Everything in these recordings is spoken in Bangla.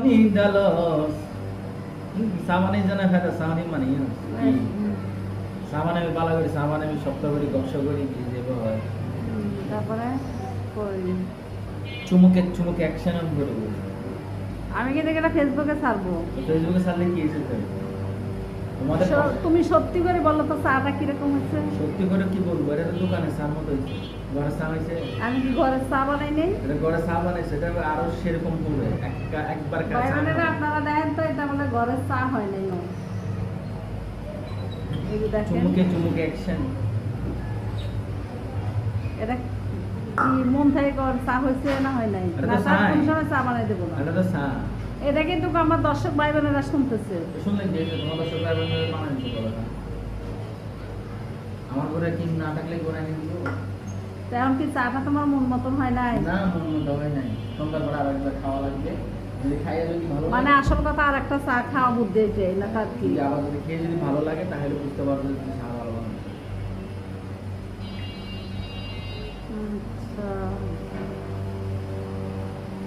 Dalos. সামানে জানা খাতা সামানে মানে সামানে আমি বালা করি সামানে আমি সপ্তাহ করি গপস করি যে হয় তারপরে কই চুমুকে চুমুকে অ্যাকশন আমি করে বলি আমি কি দেখে ফেসবুকে ছাড়বো ফেসবুকে ছাড়লে কি এসে তোমাদের তুমি সত্যি করে বলো তো চাটা কিরকম হচ্ছে সত্যি করে কি বলবো এটা তো দোকানে চার মতো হয়েছে ঘরে চা হয়েছে আমি কি ঘরে চা বানাই নেই এটা ঘরে চা বানাইছে এটা আরো সেরকম করবে একবার বাইরেরা আপনারা দেখেন তো এটা বলে ঘরে চা হয় নাই চুমুকে চুমুকে অ্যাকশন এটা কি মন থেকে চা হয়েছে না হয় নাই না চা কোন সময় চা বানাই দেবো না এটা তো চা এটা কিন্তু আমার দর্শক ভাই বোনেরা শুনতেছে শুনলেন যে তোমার দর্শক ভাই বোনেরা বানাই দিতে বলো না আমার ঘরে কি না থাকলে ঘরে আনি দিব তেমন কি চাটা তোমার মন মতন হয় নাই না মন মতো হয় নাই সন্ধ্যার পরে আরেকবার খাওয়া লাগবে যদি খাইয়ে যদি ভালো মানে আসল কথা আর একটা চা খাওয়া বুদ্ধি হয়েছে না তার কি আবার যদি খেয়ে যদি ভালো লাগে তাহলে বুঝতে পারবে যে চা ভালো বানাবে আচ্ছা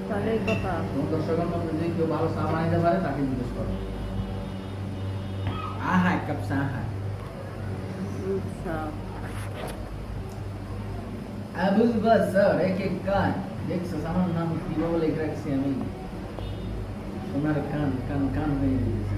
তাহলে এই কথা তোমার দর্শকের মধ্যে যদি কেউ ভালো চা বানাইতে পারে তাকে জিজ্ঞেস করো আহা এক কাপ চা হা আচ্ছা আবুল বাসার এক এক কান দেখছো আমার নাম কিভাবে লেখা রাখছি আমি ওনার কান কান কান হয়ে গেছে